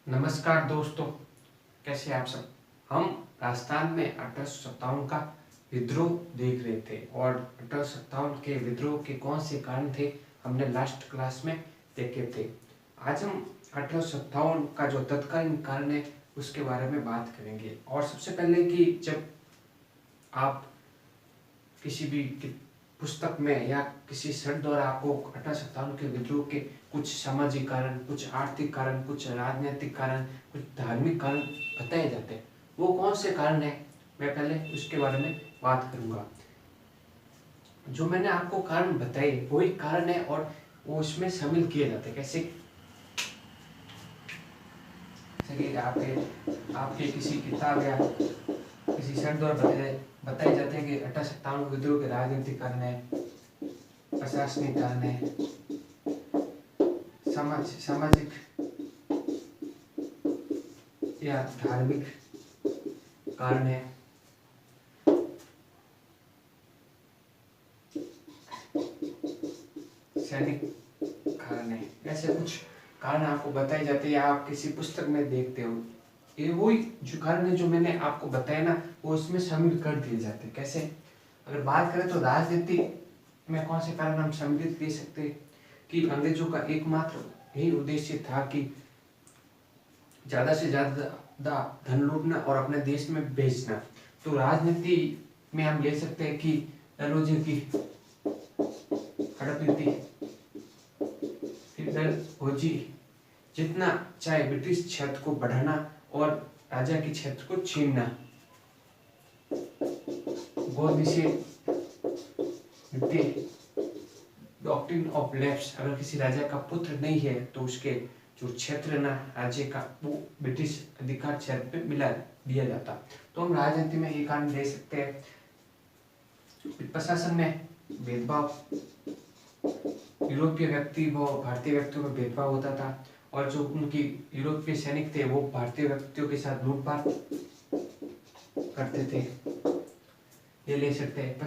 नमस्कार दोस्तों, कैसे आप सब। हम राजस्थान में 1857 का विद्रोह देख रहे थे और 1857 के विद्रोह के कौन से कारण थे हमने लास्ट क्लास में देखे थे। आज हम 1857 का जो तत्कालीन कारण है उसके बारे में बात करेंगे। और सबसे पहले कि जब आप किसी भी पुस्तक में या किसी सर द्वारा आपको 1857 के विद्रोह के कुछ सामाजिक कारण, कुछ आर्थिक कारण, कुछ राजनीतिक कारण, कुछ धार्मिक कारण बताए जाते हैं, वो कौन से कारण है मैं पहले उसके बारे में बात करूंगा। जो मैंने आपको कारण बताए वही कारण है और वो उसमें शामिल किए जाते हैं। कैसे कि आपके किसी किताब या किसी सर द्वारा बताए जाते हैं कि 1857 विद्रोह के राजनीतिक कारण है, प्रशासनिक कारण है, सामाजिक या धार्मिक कारण है, सैनिक कारण है। ऐसे कुछ कारण आपको बताए जाते हैं या आप किसी पुस्तक में देखते हो। ये वही जो कारण है जो मैंने आपको बताया ना, वो उसमें शामिल कर दिए जाते हैं। कैसे, अगर बात करें तो राजनीति में कौन से कारण हम सम्मिलित दे सकते हैं कि अंग्रेजों का एकमात्र यही उद्देश्य था कि ज्यादा से ज्यादा धन लूटना और अपने देश में बेचना। तो राजनीति में हम ले सकते हैं कि डलहौजी की हड़प नीति, फिर डलहौजी जितना चाहे ब्रिटिश क्षेत्र को बढ़ाना और राजा के क्षेत्र को छीनना, गोद निषेध नीति, डॉक्ट्रिन ऑफ लैप्स, अगर किसी राजा का पुत्र नहीं है तो उसके जो क्षेत्र है ना राज्य का, वो ब्रिटिश अधिकार क्षेत्र पे मिला दिया जाता। तो हम राजनीति में ये कारण दे सकते हैं। प्रशासन में भेदभाव, यूरोपीय व्यक्ति व भारतीय व्यक्तियों में भेदभाव होता था और जो उनकी यूरोपीय सैनिक थे वो भारतीय व्यक्तियों के साथ लूटपाट करते थे, ये ले सकते हैं।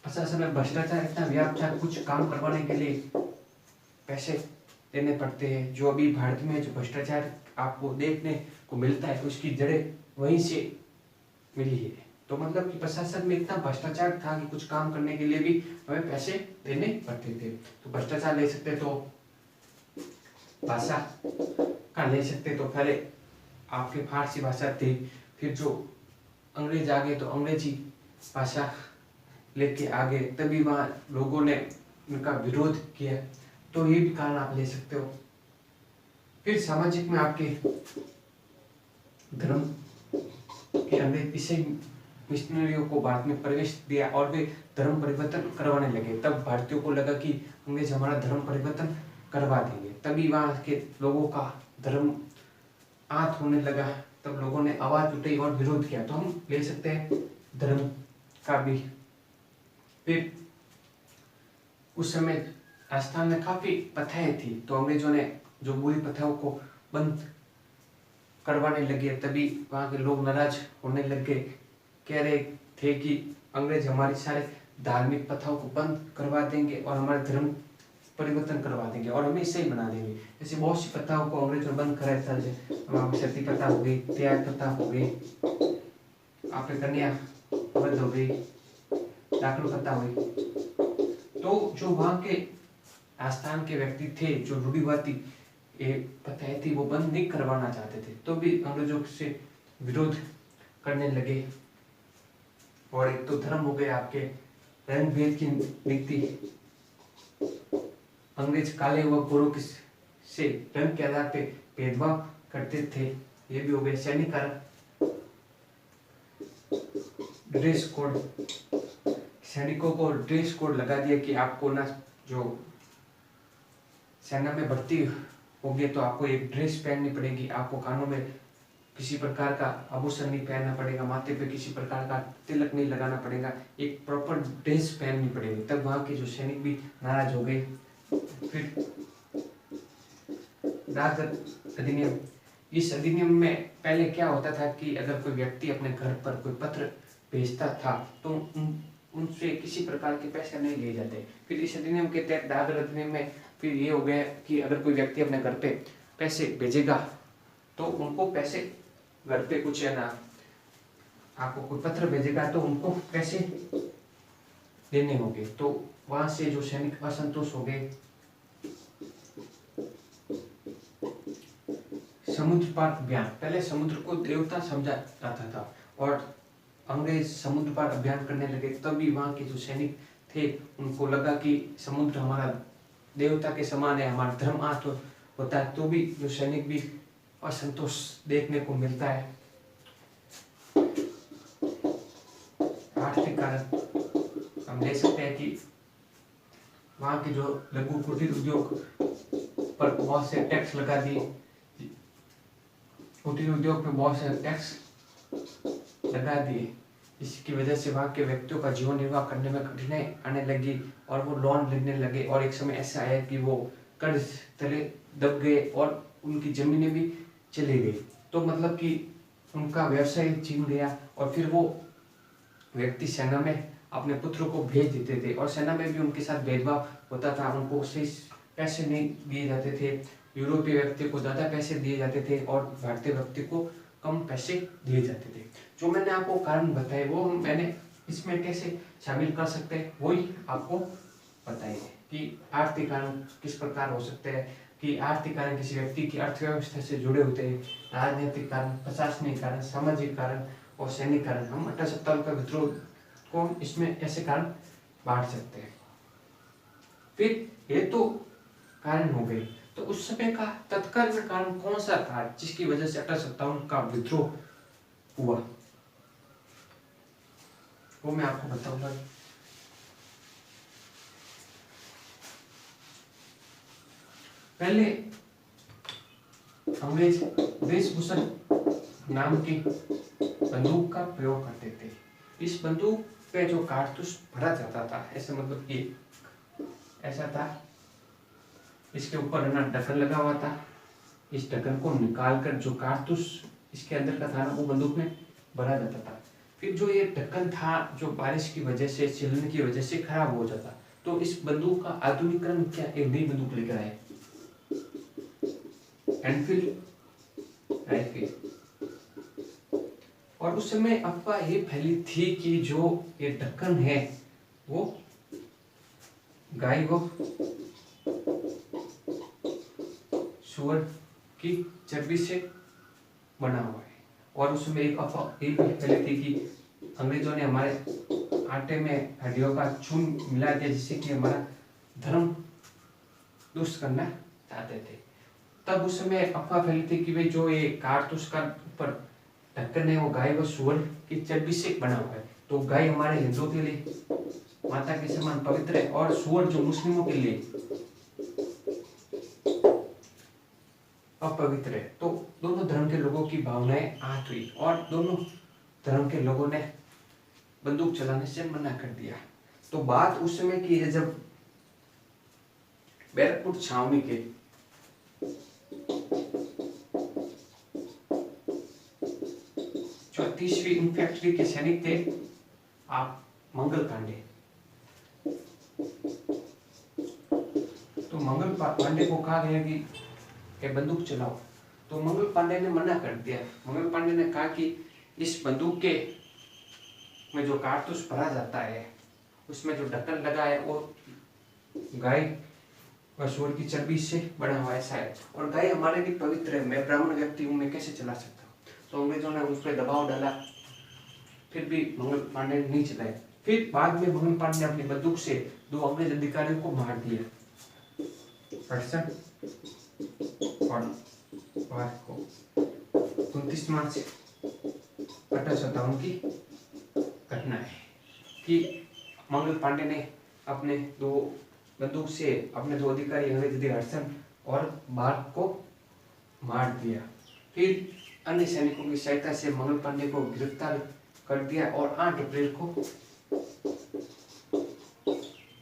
प्रशासन में भ्रष्टाचार इतना व्याप्त था, कुछ काम करवाने के लिए पैसे देने पड़ते हैं। जो अभी भारत में जो भ्रष्टाचार आपको देखने को मिलता है उसकी जड़ें वहीं से मिली है। तो मतलब कि प्रशासन में इतना भ्रष्टाचार था कि कुछ काम करने के लिए भी हमें पैसे देने पड़ते थे। तो भ्रष्टाचार ले सकते, तो भाषा का ले सकते, तो पहले आपके फारसी भाषा थी, फिर जो अंग्रेज आ गए तो अंग्रेजी भाषा लेके आगे, तभी वहाँ लोगों ने उनका विरोध किया। तो ये भी कारण आप ले सकते हो। फिर सामाजिक में आपके धर्म के अंग्रेज ईसाई मिशनरियों को भारत में प्रवेश दिया और वे धर्म परिवर्तन करवाने लगे। तब भारतीयों को लगा कि अंग्रेज हमारा धर्म परिवर्तन करवा देंगे, तभी वहाँ के लोगों का धर्म आंत होने लगा। तब लोगों ने आवाज उठाई और विरोध किया। तो हम ले सकते हैं धर्म का भी। फिर उस समय राजस्थान में काफी प्रथाएं थी, तो अंग्रेजों ने जो बुरी प्रथाओं को बंद करवाने लगे, तभी वहाँ के लोग नाराज होने लगे, कह रहे थे कि अंग्रेज हमारी सारे धार्मिक प्रथाओं को बंद करवा देंगे और हमारा धर्म परिवर्तन करवा देंगे और हमें सही बना देंगे। ऐसे बहुत सी प्रथाओं को अंग्रेजों ने बंद कराया था, जैसे सती प्रथा हो गई, त्याग प्रथा हो गई, आपके कन्या अवैध हो गई, दाखिल प्रथा हुई। तो जो वहाँ के राजस्थान के व्यक्ति थे, जो रूढ़िवादी प्रथाएं थी वो बंद नहीं करवाना चाहते थे, तो भी अंग्रेजों से विरोध करने लगे। और एक तो धर्म हो गए आपके, रंग भेद की नीति, अंग्रेज काले व गोरों से रंग के आधार पे भेदभाव करते थे, ये भी हो गए। सैनिक कारण, ड्रेस कोड, सैनिकों को ड्रेस कोड लगा दिया कि आपको ना, जो सेना में भर्ती हो गए तो आपको एक ड्रेस पहननी पड़ेगी, आपको कानों में किसी प्रकार का आभूषण नहीं पहनना पड़ेगा, माथे पे किसी प्रकार का तिलक नहीं लगाना पड़ेगा, एक प्रॉपर ड्रेस पहननी पड़ेगी। तब वहाँ के जो सैनिक भी नाराज हो गए। फिर डाक अधिनियम, इस अधिनियम में पहले क्या होता था कि अगर कोई व्यक्ति अपने घर पर कोई पत्र भेजता था तो उनसे किसी प्रकार के पैसे नहीं लिए जाते। फिर इस अधिनियम के तहत डाक अधिनियम में फिर ये हो गया कि अगर कोई व्यक्ति अपने घर पे पैसे भेजेगा तो उनको पैसे घर पे कुछ है ना, आपको कोई पत्र भेजेगा तो उनको पैसे देने होंगे। तो वहां से जो सैनिक असंतुष्ट हो गए, समुद्र पार अभियान, पहले समुद्र को देवता समझा जाता था और अंग्रेज समुद्र पार अभियान करने लगे, तभी वहां के जो सैनिक थे उनको लगा कि समुद्र हमारा देवता के समान है, हमारा धर्म आर्थ होता है, तो भी जो सैनिक भी असंतोष देखने को मिलता है। आर्थिक कारण हम ले सकते हैं कि वहां के जो लघु कुटीर उद्योग पर बहुत से टैक्स लगा दिए, कुटीर उद्योग पे बहुत से टैक्स लगा दिए, इसकी वजह से वहाँ के व्यक्तियों का जीवन निर्वाह करने में कठिनाई आने लगी और वो लोन लेने लगे और एक समय ऐसा आया कि वो कर्ज तले दब गए और उनकी जमीनें भी चली गई। तो मतलब कि उनका व्यवसाय छिन गया और फिर वो व्यक्ति सेना में अपने पुत्रों को भेज देते थे और सेना में भी उनके साथ भेदभाव होता था, उनको सही पैसे नहीं दिए जाते थे, यूरोपीय व्यक्ति को ज़्यादा पैसे दिए जाते थे और भारतीय व्यक्ति को कम पैसे दिए जाते थे। जो मैंने आपको कारण बताए वो मैंने इसमें कैसे शामिल कर सकते हैं वही आपको बताइए कि आर्थिक कारण किस प्रकार हो सकते हैं, कि आर्थिक कारण किसी व्यक्ति की अर्थव्यवस्था से जुड़े होते हैं, राजनीतिक कारण, प्रशासनिक कारण, सामाजिक कारण और सैनिक कारण। हम 18 सप्ताह का विद्रोह को इसमें ऐसे कारण बांट सकते हैं। फिर ये तो कारण हो गए, तो उस समय का तत्कालीन कारण कौन सा था जिसकी वजह से 1857 का विद्रोह हुआ, वो मैं आपको बताऊंगा। पहले अंग्रेज वेशभूषण नाम की बंदूक का प्रयोग करते थे। इस बंदूक पे जो कारतूस भरा जाता था, ऐसे मतलब कि ऐसा था, इसके ऊपर ना ढक्कन लगा हुआ था, इस ढक्कन को निकालकर जो कारतूस इसके अंदर का था ना वो बंदूक में भरा जाता था। फिर जो ये ढक्कन था जो बारिश की वजह से, छिलने की वजह से खराब हो जाता, तो इस बंदूक का आधुनिकीकरण क्या, एक नई बंदूक लेकर आए, एनफील्ड राइफल। और उस समय अफवाह ये फैली थी कि जो ये ढक्कन है वो गाय व सूअर की चर्बी से बना हुआ है। और उसमें एक अफवाह ये फैली थी कि अंग्रेजों ने हमारे आटे में हड्डियों का चून मिला दिया जिससे कि हमारा धर्म दुष्ट करना चाहते थे। तब उस समय अफवाह फैली थी कि भाई जो ये कारतूस का ऊपर ढक्कन है वो गाय व सूअर की चर्बी से बना हुआ है। तो गाय हमारे हिंदुओं के लिए माता के समान पवित्र है और सूअर जो मुस्लिमों के लिए अपवित्र है। तो दोनों धर्म के लोगों की भावनाएं आहत हुई और दोनों धर्म के लोगों ने बंदूक चलाने से मना कर दिया। तो बात उस समय की है जब बैरकपुर छावनी के जो 30वीं इन्फेंट्री के सैनिक थे आप मंगल पांडे। तो मंगल पांडे को कहा गया कि बंदूक चलाओ, तो मंगल पांडे ने मना कर दिया। मंगल पांडे ने कहा कि इस बंदूक के में जो कारतूस भरा जाता है उसमें जो ढक्कन लगा है वो गाय व सूअर की चर्बी से बना हुआ है शायद, और गाय हमारे लिए पवित्र है, मैं ब्राह्मण व्यक्ति हूँ, मैं कैसे चला सकता हूँ। तो अंग्रेजों ने उस पर दबाव डाला, फिर भी मंगल पांडे ने नहीं चलाए। फिर बाद में मंगल पांडे ने अपनी बंदूक से 2 अंग्रेज अधिकारियों को मार दिया, हडसन और पार्क को। 29 मार्च 1857 की घटना है कि मंगल पांडे ने अपने 2 बंदूक से अपने 2 अधिकारी अंग्रेज हडसन और बार्क को मार दिया। फिर अन्य सैनिकों की सहायता से मंगल पांडे को गिरफ्तार कर दिया और 8 अप्रैल को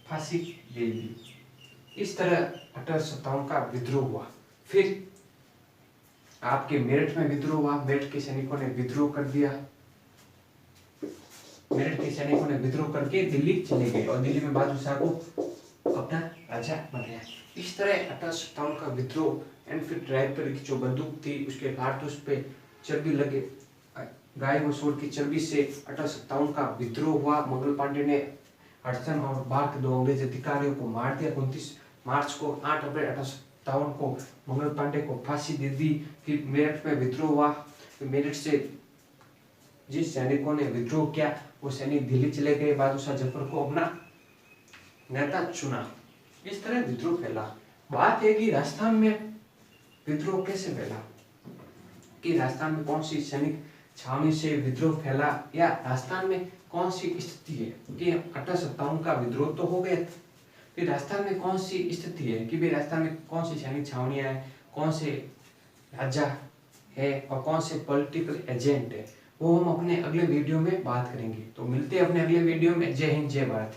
फांसी दे दी। इस तरह 1857 का विद्रोह हुआ। फिर आपके मेरठ में विद्रोह हुआ, मेरठ के सैनिकों ने विद्रोह कर दिया, मेरठ के सैनिकों ने विद्रोह करके दिल्ली चले गए और दिल्ली में बहादुर शाह को अपना राजा बनाया। इस तरह 1857 का विद्रोह एनफील्ड राइफल की जो बंदूक थी उसके कारतूस पे चर्बी लगे गाय व सूअर की चर्बी से 1857 का विद्रोह हुआ। मंगल पांडे ने हडसन और बार के 2 अंग्रेज अधिकारियों को मार दिया। 29 मार्च को 8 अप्रैल 1857 को मंगल पांडे को फांसी दे दी। फिर मेरठ में विद्रोह हुआ। फिर मेरठ से जिस सैनिकों ने विद्रोह किया वो सैनिक दिल्ली चले गए। बहादुर शाह जफर को अपना नेता चुना। इस तरह विद्रोह फैला। बात है कि राजस्थान में विद्रोह कैसे फैला, कि राजस्थान में कौन सी सैनिक छावनी से विद्रोह फैला, या राजस्थान में कौन सी स्थिति है कि 1857 का विद्रोह तो हो गया, फिर राजस्थान में कौन सी स्थिति है कि भाई राजस्थान में कौन सी सैनिक छावनियां है, कौन से राजा है और कौन से पॉलिटिकल एजेंट है, वो हम अपने अगले वीडियो में बात करेंगे। तो मिलते हैं अपने अगले वीडियो में। जय हिंद, जय भारत।